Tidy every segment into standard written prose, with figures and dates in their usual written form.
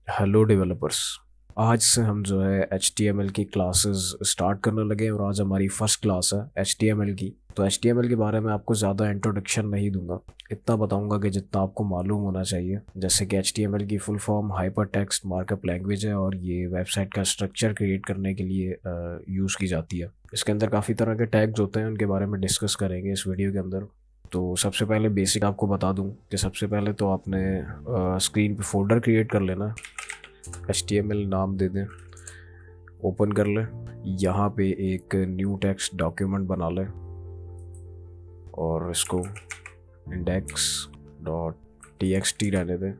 Hello developers. आज से हम जो है HTML की क्लासेस स्टार्ट करने लगे हैं और आज हमारी फर्स्ट क्लास है HTML की। तो HTML के बारे में आपको ज़्यादा इंट्रोडक्शन नहीं दूंगा, इतना बताऊंगा कि जितना आपको मालूम होना चाहिए। जैसे कि HTML की full form hyper text markup language है और ये वेबसाइट का स्ट्रक्चर क्रिएट करने के लिए यूज़ की जाती है। इसके अंदर काफ़ी तरह के टैग्स होते हैं, उनके बारे में डिस्कस करेंगे इस वीडियो के अंदर। तो सबसे पहले बेसिक आपको बता दूं कि सबसे पहले तो आपने स्क्रीन पे फोल्डर क्रिएट कर लेना, HTML नाम दे दें, ओपन कर लें। यहाँ पे एक न्यू टेक्स्ट डॉक्यूमेंट बना लें और इसको index.txt रहने दें।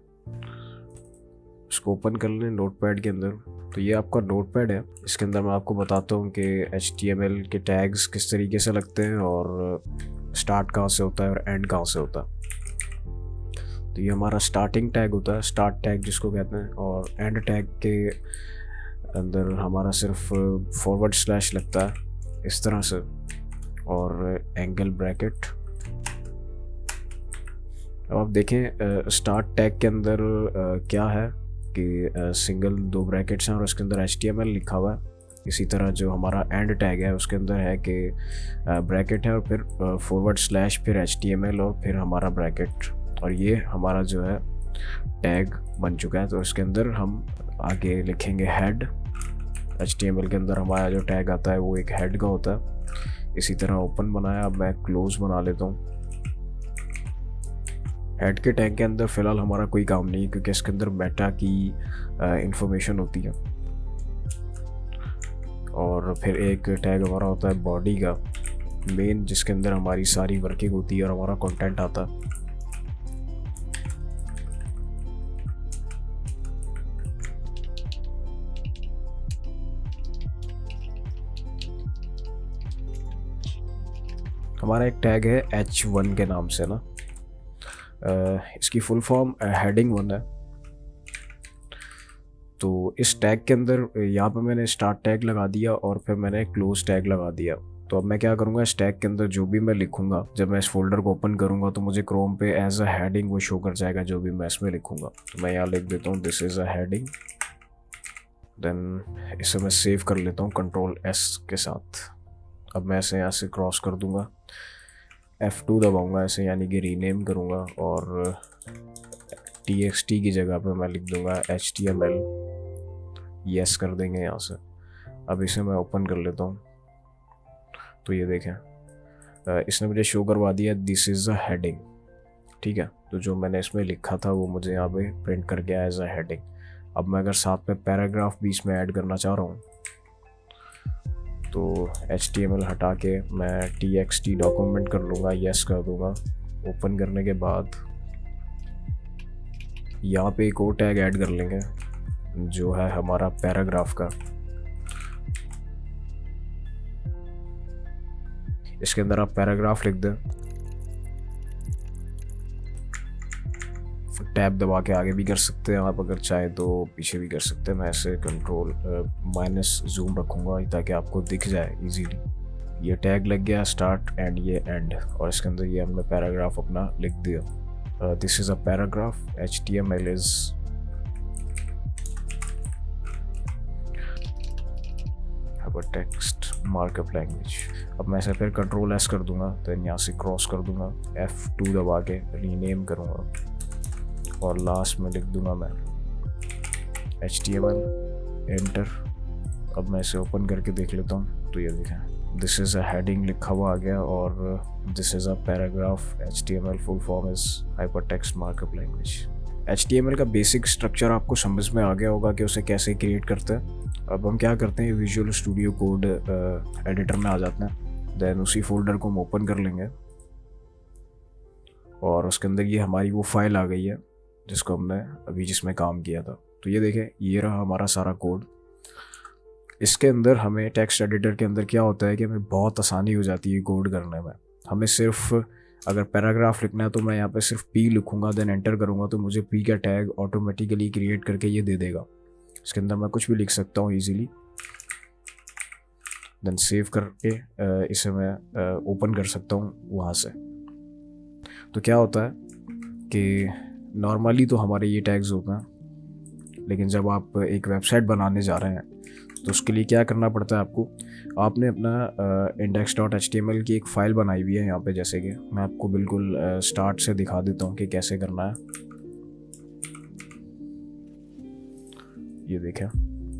इसको ओपन कर लें नोटपैड के अंदर। तो ये आपका नोटपैड है, इसके अंदर मैं आपको बताता हूँ कि HTML के टैग्स किस तरीके से लगते हैं और स्टार्ट कहाँ से होता है और एंड कहाँ से होता है। तो ये हमारा स्टार्टिंग टैग होता है, स्टार्ट टैग जिसको कहते हैं, और एंड टैग के अंदर हमारा सिर्फ फॉरवर्ड स्लैश लगता है इस तरह से, और एंगल ब्रैकेट। अब आप देखें स्टार्ट टैग के अंदर क्या है कि सिंगल दो ब्रैकेट्स हैं और उसके अंदर HTML लिखा हुआ है। इसी तरह जो हमारा एंड टैग है उसके अंदर है कि ब्रैकेट है और फिर फॉरवर्ड स्लैश, फिर HTML और फिर हमारा ब्रैकेट, और ये हमारा जो है टैग बन चुका है। तो इसके अंदर हम आगे लिखेंगे हेड। HTML के अंदर हमारा जो टैग आता है वो एक हेड का होता है। इसी तरह ओपन बनाया, अब मैं क्लोज बना लेता हूँ। हेड के टैग के अंदर फ़िलहाल हमारा कोई काम नहीं है क्योंकि इसके अंदर मेटा की इंफॉर्मेशन होती है। और फिर एक टैग हमारा होता है बॉडी का मेन, जिसके अंदर हमारी सारी वर्किंग होती है और हमारा कंटेंट आता है। हमारा एक टैग है H1 के नाम से ना, इसकी फुल फॉर्म हेडिंग 1 है। तो इस टैग के अंदर यहाँ पे मैंने स्टार्ट टैग लगा दिया और फिर मैंने क्लोज टैग लगा दिया। तो अब मैं क्या करूँगा, इस टैग के अंदर जो भी मैं लिखूँगा, जब मैं इस फोल्डर को ओपन करूँगा तो मुझे क्रोम पे एज अ हेडिंग वो शो कर जाएगा जो भी मैं इसमें लिखूँगा। तो मैं यहाँ लिख देता हूँ this is a heading. Then इसे मैं सेव कर लेता हूँ Ctrl+S के साथ। अब मैं इसे यहाँ से क्रॉस कर दूँगा, F2 दबाऊँगा इसे, यानी कि रीनेम करूँगा, और TXT की जगह पे मैं लिख दूँगा HTML। यस कर देंगे यहाँ से। अब इसे मैं ओपन कर लेता हूँ। तो ये देखें इसने मुझे शो करवा दिया दिस इज़ अ हेडिंग। ठीक है, तो जो मैंने इसमें लिखा था वो मुझे यहाँ पे प्रिंट कर गया एज अ हेडिंग। अब मैं अगर साथ में पैराग्राफ भी इसमें ऐड करना चाह रहा हूँ तो HTML हटा के मैं TXT डॉक्यूमेंट कर लूँगा, यस कर दूँगा। ओपन करने के बाद यहाँ पे एक और टैग ऐड कर लेंगे जो है हमारा पैराग्राफ का। इसके अंदर आप पैराग्राफ लिख दें, टैब दबा के आगे भी कर सकते हैं आप, अगर चाहें तो पीछे भी कर सकते हैं। मैं ऐसे Ctrl- जूम रखूँगा ताकि आपको दिख जाए इजीली। ये टैग लग गया स्टार्ट एंड ये एंड, और इसके अंदर ये हमने पैराग्राफ अपना लिख दिया। This is a paragraph, HTML is text markup language. अब मैं इसे फिर Ctrl+S कर दूंगा, देन यहाँ से क्रॉस कर दूंगा, F2 दबा के रीनेम करूँगा और लास्ट में लिख दूंगा मैं HTML, एंटर। अब मैं इसे ओपन करके देख लेता हूँ तो ये देखें दिस इज़ अ हेडिंग लिखा हुआ आ गया, और this is a paragraph, HTML full form is hyper text markup language. HTML का बेसिक स्ट्रक्चर आपको समझ में आ गया होगा कि उसे कैसे क्रिएट करते हैं। अब हम क्या करते हैं, विजुअल स्टूडियो कोड एडिटर में आ जाते हैं, देन उसी फोल्डर को हम ओपन कर लेंगे और उसके अंदर ये हमारी वो फाइल आ गई है जिसको हमने अभी जिसमें काम किया था। तो ये देखें ये रहा हमारा सारा कोड। इसके अंदर हमें टेक्स्ट एडिटर के अंदर क्या होता है कि हमें बहुत आसानी हो जाती है कोड करने में। हमें सिर्फ अगर पैराग्राफ लिखना है तो मैं यहाँ पे सिर्फ P लिखूँगा, देन एंटर करूँगा तो मुझे P का टैग ऑटोमेटिकली क्रिएट करके ये दे देगा। इसके अंदर मैं कुछ भी लिख सकता हूँ इजीली, देन सेव करके इसे मैं ओपन कर सकता हूँ वहाँ से। तो क्या होता है कि नॉर्मली तो हमारे ये टैग्स होते हैं लेकिन जब आप एक वेबसाइट बनाने जा रहे हैं तो उसके लिए क्या करना पड़ता है आपको, आपने अपना index.html की एक फ़ाइल बनाई हुई है यहाँ पे। जैसे कि मैं आपको बिल्कुल स्टार्ट से दिखा देता हूँ कि कैसे करना है। ये देखें,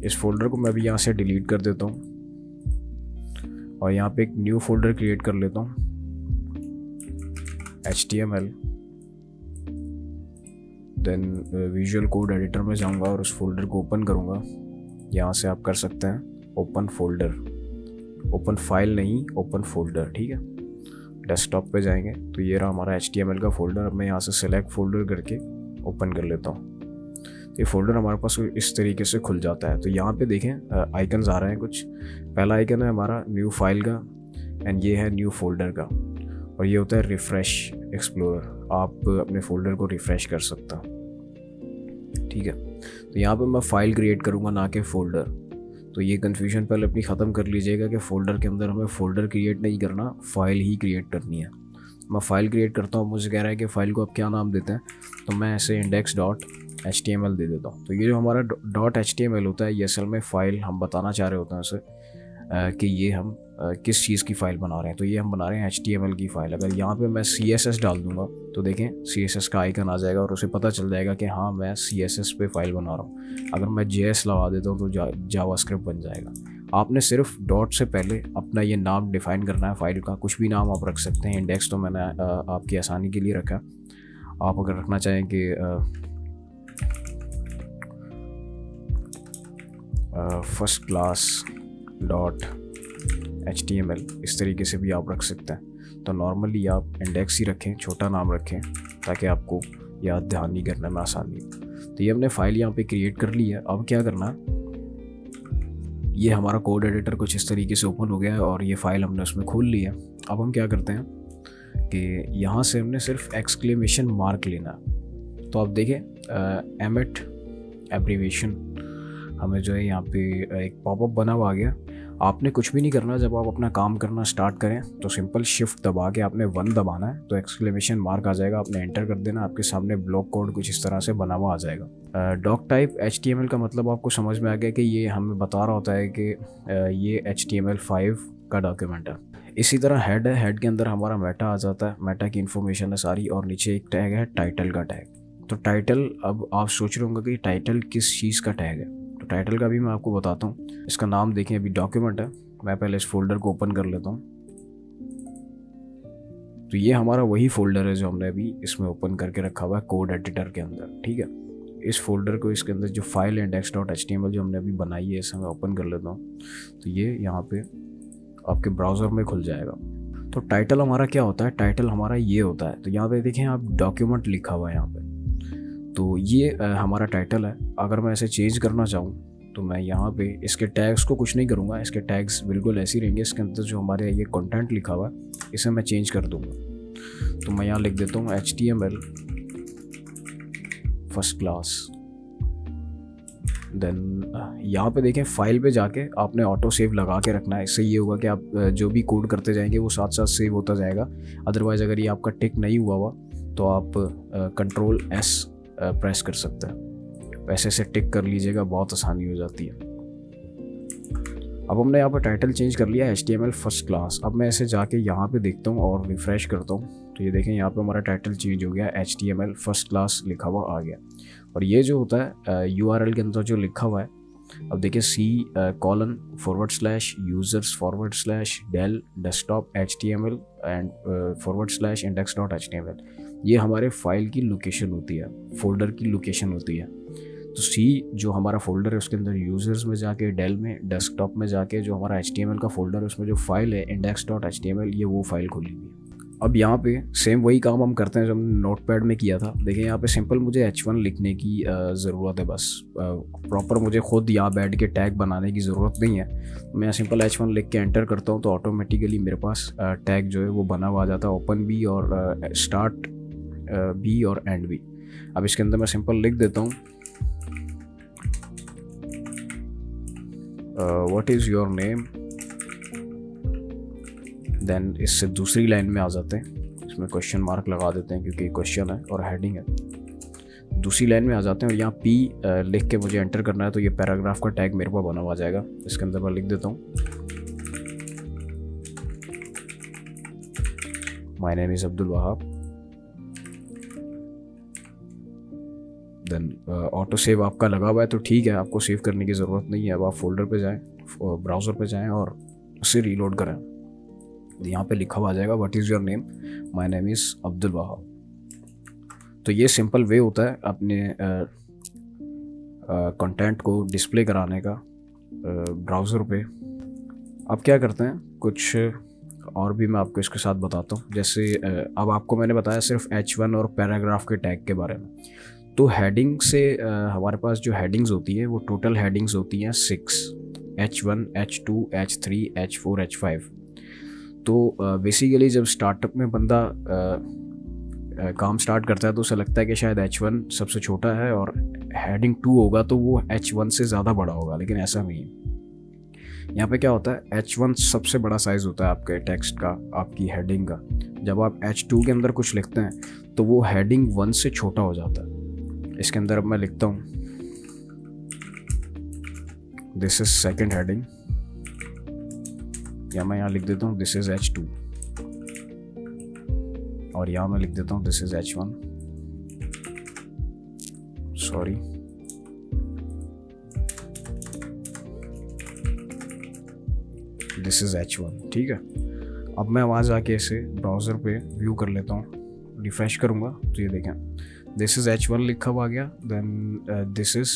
इस फोल्डर को मैं अभी यहाँ से डिलीट कर देता हूँ और यहाँ पे एक न्यू फोल्डर क्रिएट कर लेता हूँ, HTML। Then visual code editor में जाऊँगा और उस फोल्डर को ओपन करूँगा। यहाँ से आप कर सकते हैं ओपन फोल्डर, ओपन फाइल नहीं, ओपन फोल्डर, ठीक है। डेस्कटॉप पे जाएंगे तो ये रहा हमारा HTML का फोल्डर। अब मैं यहाँ से सेलेक्ट फोल्डर करके ओपन कर लेता हूँ। ये फोल्डर हमारे पास इस तरीके से खुल जाता है। तो यहाँ पे देखें आइकन्स आ रहे हैं कुछ। पहला आइकन है हमारा न्यू फाइल का एंड ये है न्यू फोल्डर का, और ये होता है रिफ़्रेश एक्सप्लोरर। आप अपने फोल्डर को रिफ़्रेश कर सकते हैं, ठीक है। तो यहाँ पे मैं फ़ाइल क्रिएट करूँगा, ना कि फ़ोल्डर। तो ये कन्फ्यूजन पहले अपनी ख़त्म कर लीजिएगा कि फ़ोल्डर के अंदर हमें फ़ोल्डर क्रिएट नहीं करना, फ़ाइल ही क्रिएट करनी है। मैं फ़ाइल क्रिएट करता हूँ, मुझे कह रहा है कि फ़ाइल को आप क्या नाम देते हैं, तो मैं ऐसे index.html दे देता हूँ। तो ये जो हमारा .html होता है, ये असल में फ़ाइल हम बताना चाह रहे होते हैं उसे कि ये हम किस चीज़ की फ़ाइल बना रहे हैं। तो ये हम बना रहे हैं HTML की फ़ाइल। अगर यहाँ पे मैं CSS डाल दूँगा तो देखें CSS का आइकन आ जाएगा और उसे पता चल जाएगा कि हाँ मैं CSS पे फ़ाइल बना रहा हूँ। अगर मैं JS लगा देता हूँ तो जावास्क्रिप्ट बन जाएगा। आपने सिर्फ डॉट से पहले अपना ये नाम डिफ़ाइन करना है फ़ाइल का। कुछ भी नाम आप रख सकते हैं, इंडेक्स तो मैंने आपकी आसानी के लिए रखा। आप अगर रखना चाहें कि फर्स्ट क्लास .html, इस तरीके से भी आप रख सकते हैं। तो नॉर्मली आप इंडेक्स ही रखें, छोटा नाम रखें, ताकि आपको याद ध्यान नहीं करने में आसानी हो। तो ये हमने फ़ाइल यहाँ पे क्रिएट कर ली है। अब क्या करना है, ये हमारा कोड एडिटर कुछ इस तरीके से ओपन हो गया है और ये फ़ाइल हमने उसमें खोल ली है। अब हम क्या करते हैं कि यहाँ से हमने सिर्फ एक्सक्लेमेशन मार्क लेना है। तो आप देखें एमिट एब्रीवेशन हमें जो है यहाँ पे एक पॉपअप बना हुआ आ गया। आपने कुछ भी नहीं करना। जब आप अपना काम करना स्टार्ट करें तो सिंपल शिफ्ट दबा के आपने 1 दबाना है, तो एक्सक्लेमेशन मार्क आ जाएगा। आपने एंटर कर देना, आपके सामने ब्लॉक कोड कुछ इस तरह से बना हुआ आ जाएगा। डॉक टाइप HTML का मतलब आपको समझ में आ गया कि ये हमें बता रहा होता है कि ये HTML5 का डॉक्यूमेंट है। इसी तरह हेड है, हेड के अंदर हमारा मेटा आ जाता है, मेटा की इन्फॉर्मेशन है सारी, और नीचे एक टैग है टाइटल का टैग। तो टाइटल, अब आप सोच रहे होंगे कि टाइटल किस चीज़ का टैग है, तो टाइटल का भी मैं आपको बताता हूँ। इसका नाम देखें, अभी डॉक्यूमेंट है। मैं पहले इस फोल्डर को ओपन कर लेता हूँ। तो ये हमारा वही फोल्डर है जो हमने अभी इसमें ओपन करके रखा हुआ है कोड एडिटर के अंदर, ठीक है। इस फोल्डर को, इसके अंदर जो फाइल है index.html जो हमने अभी बनाई है, इसे मैं ओपन कर लेता हूँ। तो ये यहाँ पे आपके ब्राउज़र में खुल जाएगा। तो टाइटल हमारा क्या होता है, टाइटल हमारा ये होता है। तो यहाँ पे देखें आप, डॉक्यूमेंट लिखा हुआ है यहाँ पे, तो ये हमारा टाइटल है। अगर मैं इसे चेंज करना चाहूँ तो मैं यहाँ पे इसके टैग्स को कुछ नहीं करूँगा, इसके टैग्स बिल्कुल ऐसे ही रहेंगे। इसके अंदर जो हमारे ये कंटेंट लिखा हुआ है इसे मैं चेंज कर दूँगा। तो मैं यहाँ लिख देता हूँ HTML फर्स्ट क्लास। देन यहाँ पे देखें, फाइल पे जाके आपने ऑटो सेव लगा के रखना है। इससे ये होगा कि आप जो भी कोड करते जाएंगे वो साथ साथ सेव होता जाएगा। अदरवाइज़ अगर ये आपका टिक नहीं हुआ तो आप Ctrl+S प्रेस कर सकते हैं। वैसे से टिक कर लीजिएगा, बहुत आसानी हो जाती है। अब हमने यहाँ पर टाइटल चेंज कर लिया HTML फर्स्ट क्लास। अब मैं ऐसे जाके यहाँ पे देखता हूँ और रिफ़्रेश करता हूँ, तो ये देखें यहाँ पे हमारा टाइटल चेंज हो गया, HTML फर्स्ट क्लास लिखा हुआ आ गया। और ये जो होता है URL के अंदर जो लिखा हुआ है, अब देखिए C:/users/del desktop HTML and /index.html, ये हमारे फाइल की लोकेशन होती है, फोल्डर की लोकेशन होती है। तो C जो हमारा फोल्डर है उसके अंदर यूज़र्स में जाके, डेल में, डेस्कटॉप में जाके जो हमारा HTML का फोल्डर है उसमें जो फाइल है index.html, ये वो फाइल खुली हुई है। अब यहाँ पे सेम वही काम हम करते हैं जो हमने नोटपैड में किया था। देखिए यहाँ पे सिंपल मुझे H1 लिखने की ज़रूरत है बस। प्रॉपर मुझे खुद यहाँ बैठ के टैग बनाने की ज़रूरत नहीं है। मैं सिंपल H1 लिख के एंटर करता हूँ तो ऑटोमेटिकली मेरे पास टैग जो है वो बना हुआ आ जाता है, ओपन भी और स्टार्ट भी और एंड भी। अब इसके अंदर मैं सिंपल लिख देता हूँ what is your name. Then इससे दूसरी लाइन में आ जाते हैं, इसमें क्वेश्चन मार्क लगा देते हैं क्योंकि क्वेश्चन है और हेडिंग है। दूसरी लाइन में आ जाते हैं और यहाँ पी लिख के मुझे एंटर करना है, तो ये पैराग्राफ का टैग मेरे पास बना हुआ आ जाएगा। इसके अंदर मैं लिख देता हूँ my name is Abdul Wahab. Then auto save आपका लगा हुआ है तो ठीक है, आपको सेव करने की ज़रूरत नहीं है। अब आप फोल्डर पे जाएं, ब्राउज़र पे जाएं और उसे रीलोड करें। यहाँ पे लिखा हुआ आ जाएगा what is your name, my name is Abdul Wahab. तो ये सिंपल वे होता है अपने कंटेंट को डिस्प्ले कराने का ब्राउज़र पे। अब क्या करते हैं, कुछ और भी मैं आपको इसके साथ बताता हूँ। जैसे अब आपको मैंने बताया सिर्फ H1 और पैराग्राफ के टैग के बारे में। तो हेडिंग से हमारे पास जो हेडिंग्स होती है वो टोटल हेडिंग्स होती हैं 6, H1, H2, H3, H4, H5। तो बेसिकली जब स्टार्टअप में बंदा काम स्टार्ट करता है तो उसे लगता है कि शायद H1 सबसे छोटा है और हेडिंग 2 होगा तो वो H1 से ज़्यादा बड़ा होगा, लेकिन ऐसा नहीं है। यहाँ पे क्या होता है, H1 सबसे बड़ा साइज़ होता है आपके टेक्स्ट का, आपकी हेडिंग का। जब आप H2 के अंदर कुछ लिखते हैं तो वो हेडिंग 1 से छोटा हो जाता है। इसके अंदर अब मैं लिखता हूँ दिस इज़ सेकेंड हेडिंग, या मैं यहाँ लिख देता हूँ दिस इज़ H2, और यहाँ मैं लिख देता हूँ this is H1, sorry, this is H1। ठीक है, अब मैं वहाँ जाके इसे ब्राउज़र पे व्यू कर लेता हूँ, रिफ्रेश करूँगा तो ये देखें दिस इज़ H1 लिखा हुआ आ गया, देन दिस इज़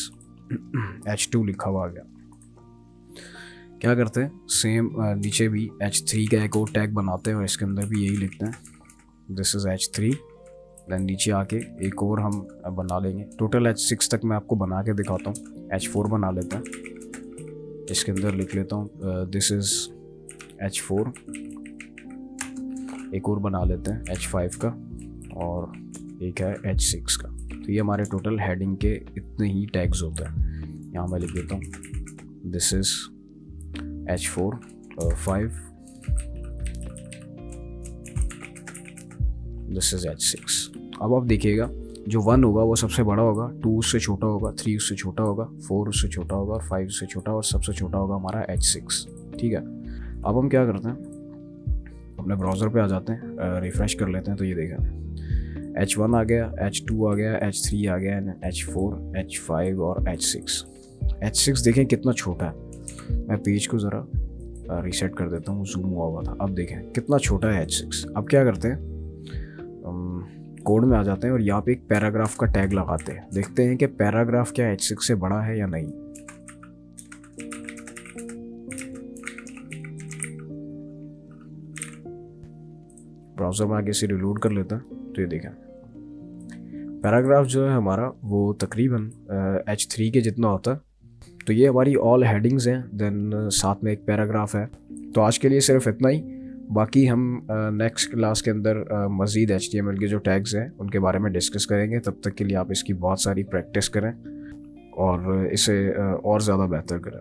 H2 लिखा हुआ आ गया। क्या करते हैं, सेम नीचे भी H3 का एक और टैग बनाते हैं और इसके अंदर भी यही लिखते हैं दिस इज़ H3। देन नीचे आके एक और हम बना लेंगे, टोटल H6 तक मैं आपको बना के दिखाता हूँ। H4 बना लेते हैं, इसके अंदर लिख लेता हूँ दिस इज़ H4। एक और बना लेते हैं H5 का, और एक है H6 का। तो ये हमारे टोटल हेडिंग के इतने ही टैग्स होते हैं। यहाँ मैं लिख देता हूँ this is H4 5, this is H6। अब आप देखिएगा जो 1 होगा वो सबसे बड़ा होगा, 2 उससे छोटा होगा, 3 उससे छोटा होगा, 4 उससे छोटा होगा, 5 उससे छोटा, और सबसे छोटा होगा हमारा H6। ठीक है, अब हम क्या करते हैं, अपने ब्राउज़र पे आ जाते हैं, रिफ़्रेश कर लेते हैं। तो ये देखें H1 आ गया, H2 आ गया, H3 आ गया, H4, H5 और H6। H6 देखें कितना छोटा है। मैं पेज को ज़रा रीसेट कर देता हूँ, जूम हुआ था। अब देखें कितना छोटा है H6। अब क्या करते हैं, कोड में आ जाते हैं और यहाँ पे एक पैराग्राफ का टैग लगाते हैं। देखते हैं कि पैराग्राफ क्या H6 से बड़ा है या नहीं। ब्राउज़र में आगे से रिलोड कर लेता है तो ये देखें पैराग्राफ जो है हमारा वो तकरीबन H3 के जितना होता है। तो ये हमारी ऑल हेडिंग्स हैं, देन साथ में एक पैराग्राफ है। तो आज के लिए सिर्फ इतना ही। बाकी हम नेक्स्ट क्लास के अंदर मज़ीद HTML के जो टैग्स हैं उनके बारे में डिस्कस करेंगे। तब तक के लिए आप इसकी बहुत सारी प्रैक्टिस करें और इसे और ज़्यादा बेहतर करें।